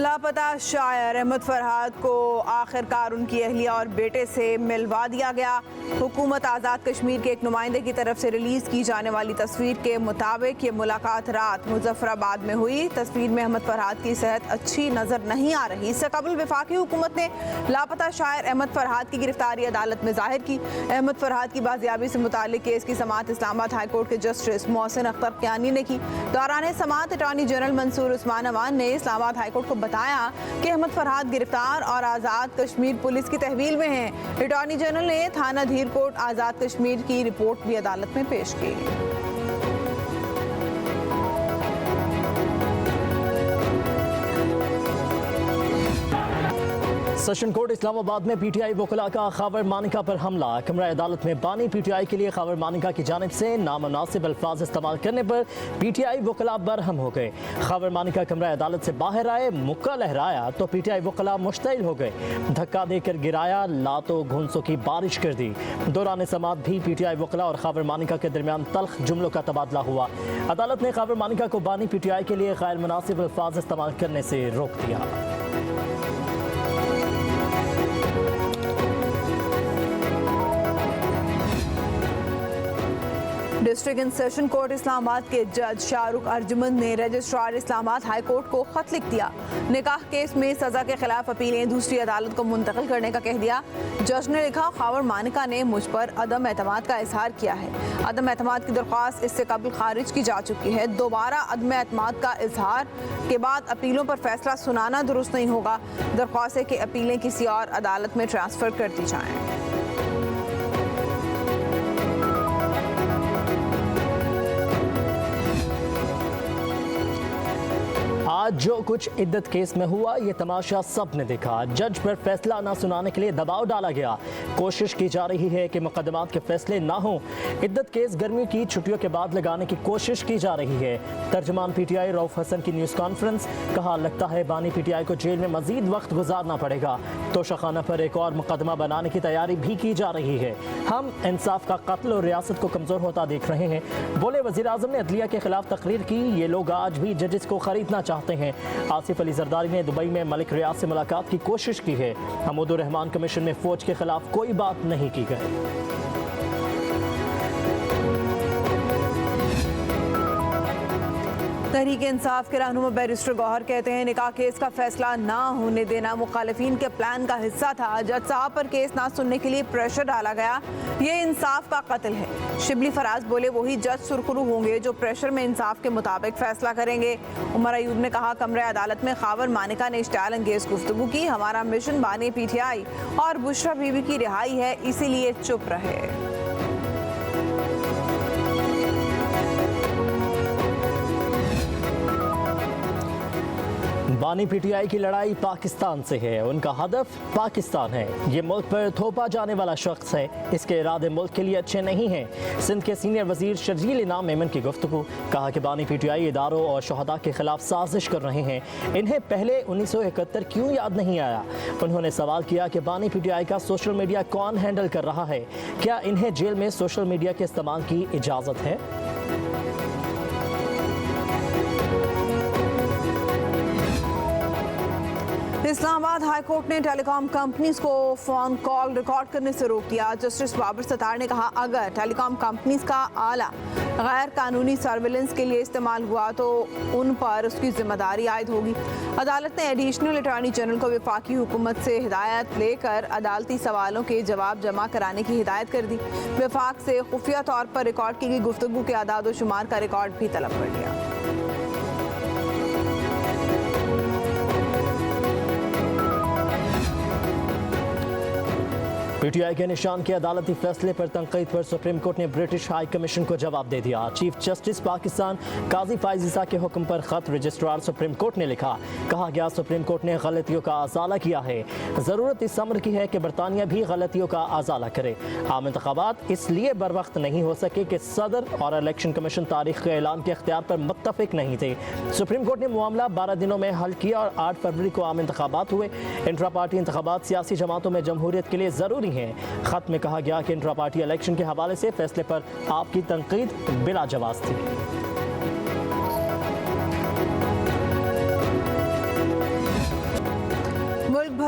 लापता शायर अहमद फरहाद को आखिरकार उनकी अहलिया और बेटे से मिलवा दिया गया। हुकूमत आज़ाद कश्मीर के एक नुमाइंदे की तरफ से रिलीज़ की जाने वाली तस्वीर के मुताबिक ये मुलाकात रात मुजफ्फराबाद में हुई। तस्वीर में अहमद फरहाद की सेहत अच्छी नज़र नहीं आ रही। इससे कबल वफाकी हुकूमत ने लापता शायर अहमद फरहाद की गिरफ्तारी अदालत में जाहिर की। अहमद फरहाद की बाजियाबी से मुताल्लिक केस की समाअत इस्लामाबाद हाई कोर्ट के जस्टिस मोहसिन अख्तर क़यानी ने की। दौरान समाअत अटॉर्नी जनरल मंसूर उस्मान अमान ने इस्लामाबाद हाई कोर्ट को बताया कि अहमद फरहाद गिरफ्तार और आज़ाद कश्मीर पुलिस की तहवील में हैं। अटॉर्नी जनरल ने थाना धीरकोट आज़ाद कश्मीर की रिपोर्ट भी अदालत में पेश की। सेशन कोर्ट इस्लामाबाद में पीटीआई वकला का खबर मानिका पर हमला। कमरा अदालत में बानी पीटीआई के लिए खबर मानिका की जानिब से नामुनासिब अल्फाज इस्तेमाल करने पर पीटीआई वकला बरहम हो गए। खबर मानिका कमरा अदालत से बाहर आए, मुक्का लहराया तो पीटीआई वकला मुश्तइल हो गए, धक्का देकर गिराया, लातों घुंसों की बारिश कर दी। दौरान समाअत भी पीटीआई वकला और खबर मानिका के दरमियान तल्ख जुमलों का तबादला हुआ। अदालत ने खबर मानिका को बानी पीटीआई के लिए गैर मुनासिब अल्फाज इस्तेमाल करने से रोक दिया। District and session court Islamabad के जज शाहरुख अर्जुमंद ने रजिस्ट्रार इस्लामाबाद हाई कोर्ट को खत लिख दिया। निकाह केस में सजा के खिलाफ अपीलें दूसरी अदालत को मुंतकिल करने का कह दिया। जज ने लिखा, खबर मानिका ने मुझ पर अदम एतमाद का इजहार किया है। अदम एतमाद की दरख्वास्त इससे कबल खारिज की जा चुकी है। दोबारा अदम एतमाद का इजहार के बाद अपीलों पर फैसला सुनाना दुरुस्त नहीं होगा। दरख्वास्त है कि अपीलें किसी और अदालत में ट्रांसफर कर दी जाएं। आज जो कुछ इद्दत केस में हुआ ये तमाशा सब ने देखा। जज पर फैसला ना सुनाने के लिए दबाव डाला गया। कोशिश की जा रही है कि मुकदमात के फैसले ना हों। इद्दत केस गर्मी की छुट्टियों के बाद लगाने की कोशिश की जा रही है। तर्जमान पीटीआई रऊफ हसन की न्यूज़ कॉन्फ्रेंस, कहा लगता है बानी पीटीआई को जेल में मजीद वक्त गुजारना पड़ेगा। तोशाखाना पर एक और मुकदमा बनाने की तैयारी भी की जा रही है। हम इंसाफ का कत्ल और रियासत को कमज़ोर होता देख रहे हैं। बोले वज़ीर आज़म ने अदलिया के खिलाफ तकरीर की। ये लोग आज भी जजेस को खरीदना चाहते हैं। आसिफ अली जरदारी ने दुबई में मलिक रियाज से मुलाकात की कोशिश की है। हमीदुर रहमान कमीशन में फौज के खिलाफ कोई बात नहीं की गई। तहरीक इंसाफ के रहनुमा बैरिस्टर गौहर कहते हैं, निकाह केस का फैसला ना होने देना मुखालिफिन के प्लान का हिस्सा था। जज साहब पर केस ना सुनने के लिए प्रेशर डाला गया। ये इंसाफ का कत्ल है। शिबली फराज बोले, वही जज सुरखरू होंगे जो प्रेशर में इंसाफ के मुताबिक फैसला करेंगे। उमर अयूब ने कहा, कमरे अदालत में खबर मानिका ने इश्तियाल अंगेज गुफ्तगू की। हमारा मिशन बानी पीटीआई और बुशरा बीबी की रिहाई है, इसीलिए चुप रहे। बानी पीटीआई की लड़ाई पाकिस्तान से है। उनका हदफ पाकिस्तान है। ये मुल्क पर थोपा जाने वाला शख्स है। इसके इरादे मुल्क के लिए अच्छे नहीं हैं। सिंध के सीनियर वजीर शर्जील इनाम मेमन की गुफ्तगू, कहा कि बानी पीटीआई इदारों और शहदा के खिलाफ साजिश कर रहे हैं। इन्हें पहले 1971 क्यों याद नहीं आया। उन्होंने सवाल किया कि बानी पीटीआई का सोशल मीडिया कौन हैंडल कर रहा है। क्या इन्हें जेल में सोशल मीडिया के इस्तेमाल की इजाज़त है। इस्लामाबाद हाई कोर्ट ने टेलीकॉम कंपनीज को फोन कॉल रिकॉर्ड करने से रोक दिया। जस्टिस बाबर सत्तार ने कहा, अगर टेलीकॉम कंपनीज का आला गैर कानूनी सर्विलेंस के लिए इस्तेमाल हुआ तो उन पर उसकी जिम्मेदारी आयद होगी। अदालत ने एडिशनल अटॉर्नी जनरल को वफाकी हुकूमत से हिदायत लेकर अदालती सवालों के जवाब जमा कराने की हिदायत कर दी। वफाक से खुफिया तौर पर रिकॉर्ड की गई गुफ्तगू के आदाद व शुमार का रिकॉर्ड भी तलब कर लिया। पीटीआई के निशान के अदालती फैसले पर तनकीद पर सुप्रीम कोर्ट ने ब्रिटिश हाई कमीशन को जवाब दे दिया। चीफ जस्टिस पाकिस्तान काजी फाइज ईसा के हुक्म पर खत रजिस्ट्रार सुप्रीम कोर्ट ने लिखा। कहा गया, सुप्रीम कोर्ट ने गलतियों का अजाला किया है। ज़रूरत इस अमर की है कि बरतानिया भी गलतियों का अजाला करे। आम इंतखाबात इसलिए बर वक्त नहीं हो सके कि सदर और इलेक्शन कमीशन तारीख के ऐलान के अख्तियार पर मुत्तफिक नहीं थे। सुप्रीम कोर्ट ने मामला 12 दिनों में हल किया और 8 फरवरी को आम इंतखाबात हुए। इंट्रा पार्टी इंतखाबात सियासी जमातों में जमहूरियत के लिए ज़रूरी हैं। खत में कहा गया कि इंट्रा पार्टी इलेक्शन के हवाले से फैसले पर आपकी तनकीद बिला जवाब थी।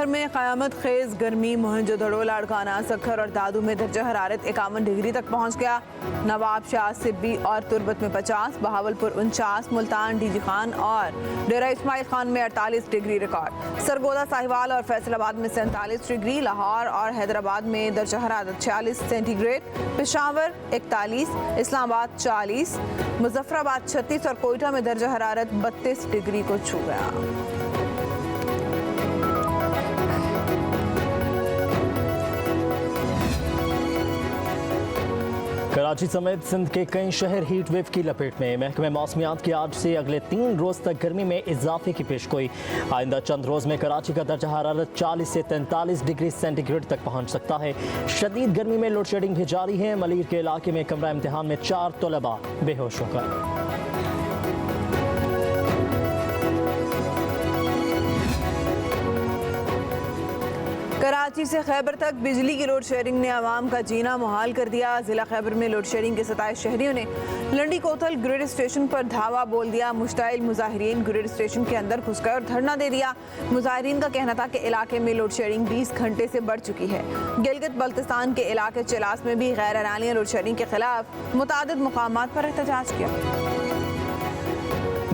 भर में क़यामत खेज गर्मी मोहनजोदड़ो, लाड़काना, सखर और दादू में दर्जा हरारत 51 डिग्री तक पहुँच गया। नवाबशाह, सिब्बी और तुरबत में 50, बहावलपुर 49, मुल्तान, डीजी खान और डेरा इस्माइल खान में 48 डिग्री रिकॉर्ड। सरगोदा, साहिवाल और फैसलाबाद में 47 डिग्री, लाहौर और हैदराबाद में दर्जा हरारत 46 सेंटीग्रेड, पेशावर 41, इस्लामाबाद 40, मुजफ्फराबाद 36 और कोयटा में दर्जा हरारत 32 डिग्री को छू गया। कराची समेत सिंध के कई शहर हीट वेव की लपेट में। महकमे मौसमियात की आज से अगले 3 रोज तक गर्मी में इजाफे की पेशगोई। आइंदा चंद रोज में कराची का दर्जा हरारत 40 से 43 डिग्री सेंटीग्रेड तक पहुंच सकता है। शदीद गर्मी में लोड शेडिंग भी जारी है। मलीर के इलाके में कमरा इम्तिहान में 4 तलबा बेहोश हो गए। कराची से खैबर तक बिजली की लोड शेडिंग ने आवाम का जीना मुहाल कर दिया। जिला खैबर में लोड शेडिंग के 27 शहरियों ने लंडी कोतल ग्रिड स्टेशन पर धावा बोल दिया। मुश्ताइल मुजाहिरीन ग्रिड स्टेशन के अंदर घुस गए और धरना दे दिया। मुजाहिरीन का कहना था कि इलाके में लोड शेडिंग 20 घंटे से बढ़ चुकी है। गिलगित बल्तिस्तान के इलाके चलास में भी गैर एलानिया लोड शेडिंग के खिलाफ मुतादिद मुकामात पर एहतजाज किया।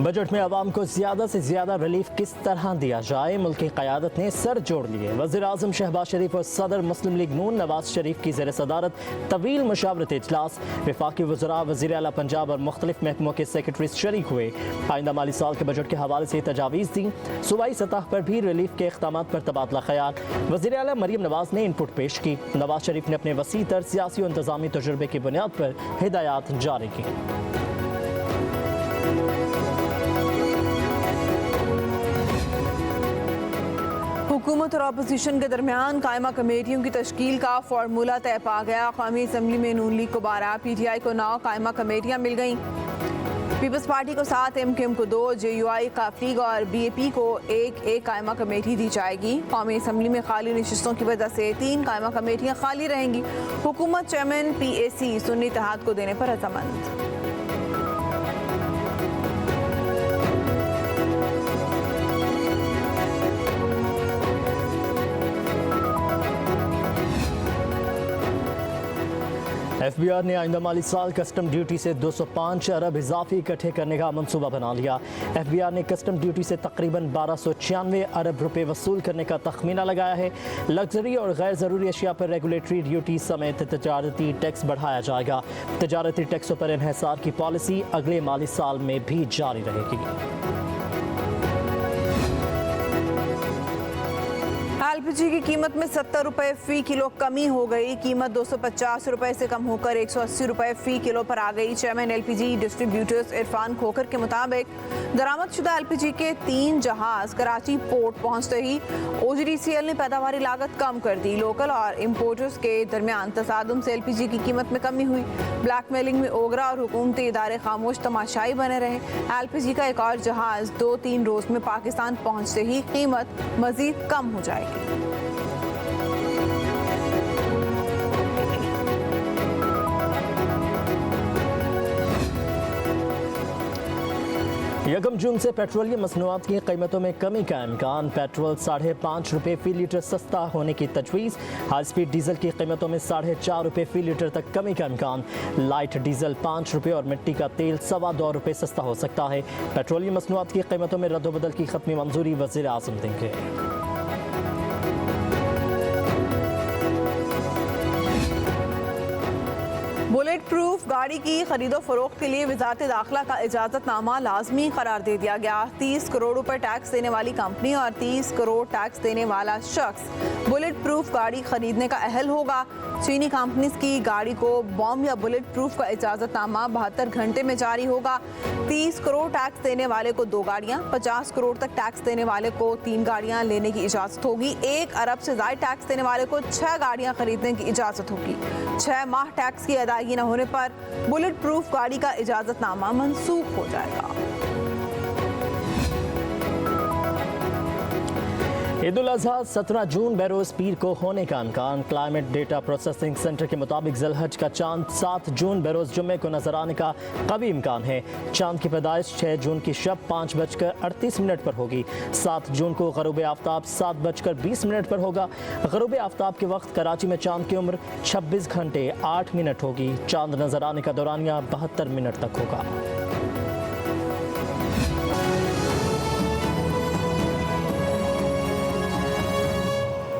बजट में आवाम को ज्यादा से ज्यादा रिलीफ किस तरह दिया जाए, मुल्क की क़यादत ने सर जोड़ लिए। वज़ीर आज़म शहबाज शरीफ और सदर मुस्लिम लीग नून नवाज शरीफ की ज़ेर सदारत तवील मशावरत इजलास। वफाकी वज़रा, वज़ीर आला पंजाब और मुख्तलिफ महकमों के सेक्रेटरी शरीक हुए। आइंदा माली साल के बजट के हवाले से तजावीज़ दी। सूबाई सतह पर भी रिलीफ के इक़दामात पर तबादला ख्याल। वज़ीर आला मरीम नवाज ने इनपुट पेश की। नवाज शरीफ ने अपने वसी तर सियासी और इंतज़ामी तजुर्बे की बुनियाद पर हिदायत जारी की। हुकूमत और अपोजिशन के दरमियान कायमा कमेटियों की तश्कील का फार्मूला तय पा गया। कौमी असम्बली में नून लीग को 12, PTI को 9 कायमा कमेटियाँ मिल गईं। पीपल्स पार्टी को 7, MKM को 2, JUI, काफ लीग और BAP को एक कायमा कमेटी दी जाएगी। कौमी असम्बली में खाली नशिस्तों की वजह से 3 कायमा कमेटियाँ खाली रहेंगी। हुकूमत चेयरमैन PAC सुन्नी इत्तेहाद को देने पर रजामंद। FBR ने आइंदा माली साल कस्टम ड्यूटी से 205 अरब इजाफी इकट्ठे करने का मंसूबा बना लिया। FBR ने कस्टम ड्यूटी से तकरीबन 1296 अरब रुपए वसूल करने का तखमीना लगाया है। लग्जरी और गैर ज़रूरी अशिया पर रेगुलेटरी ड्यूटी समेत तजारती टैक्स बढ़ाया जाएगा। तजारती टैक्सों पर इन्हिसार की पॉलिसी अगले माली साल में भी जारी रहेगी। LPG की कीमत में 70 रुपये फ़ी किलो कमी हो गई। कीमत 250 रुपये से कम होकर 180 रुपये फ़ी किलो पर आ गई। Chairman LPG distributors Irfan Khokhar के मुताबिक दरामदशुदा LPG के 3 जहाज़ कराची पोर्ट पहुंचते ही OGDCL ने पैदावारी लागत कम कर दी। लोकल और इम्पोर्टर्स के दरमियान तसादुम से LPG की कीमत में कमी हुई। ब्लैकमेलिंग में ओगरा और हुकूमती इदारे खामोश तमाशाई बने रहे। LPG का एक और जहाज़ 2-3 रोज में पाकिस्तान पहुंचते ही कीमत मजीद कम हो जाएगी। यकम जून से पेट्रोलियम मसनूआत की कीमतों में कमी का इम्कान। पेट्रोल 5.5 रुपये फ़ी लीटर सस्ता होने की तजवीज़। हाई स्पीड डीजल की कीमतों में 4.5 रुपये फ़ी लीटर तक कमी का इम्कान। लाइट डीजल 5 रुपये और मिट्टी का तेल 2.25 रुपये सस्ता हो सकता है। पेट्रोलियम मसनूआत की कीमतों में रद्दोबदल की खत्मी मंजूरी वज़ीर आज़म देंगे। बुलेट प्रूफ गाड़ी की खरीदो फरोख्त के लिए वजारत दाखिला का इजाज़तनामा लाजमी करार दे दिया गया। 30 करोड़ रुपए टैक्स देने वाली कंपनी और 30 करोड़ टैक्स देने वाला शख्स बुलेट प्रूफ गाड़ी खरीदने का अहल होगा। चीनी कंपनीज की गाड़ी को बॉम्ब या बुलेट प्रूफ का इजाज़तनामा 72 घंटे में जारी होगा। 30 करोड़ टैक्स देने वाले को 2 गाड़ियाँ, 50 करोड़ तक टैक्स देने वाले को 3 गाड़ियाँ लेने की इजाज़त होगी। 1 अरब से ज़ायद टैक्स देने वाले को 6 गाड़ियाँ खरीदने की इजाज़त होगी। 6 माह टैक्स की अदायगी न होने पर बुलेट प्रूफ गाड़ी का इजाज़तनामा मनसूख हो जाएगा। ईद उल अजहा 17 जून बरोज पीर को होने का इम्कान। क्लाइमेट डेटा प्रोसेसिंग सेंटर के मुताबिक ज़िलहज का चांद 7 जून बरोज जुम्मे को नजर आने का कवी इम्कान है। चांद की पैदाइश 6 जून की शब 5:38 पर होगी। 7 जून को गरूब आफ्ताब 7:20 पर होगा। गरूब आफ्ताब के वक्त कराची में चांद की उम्र 26 घंटे 8 मिनट होगी। चांद नजर आने का दौरानिया 72 मिनट तक होगा।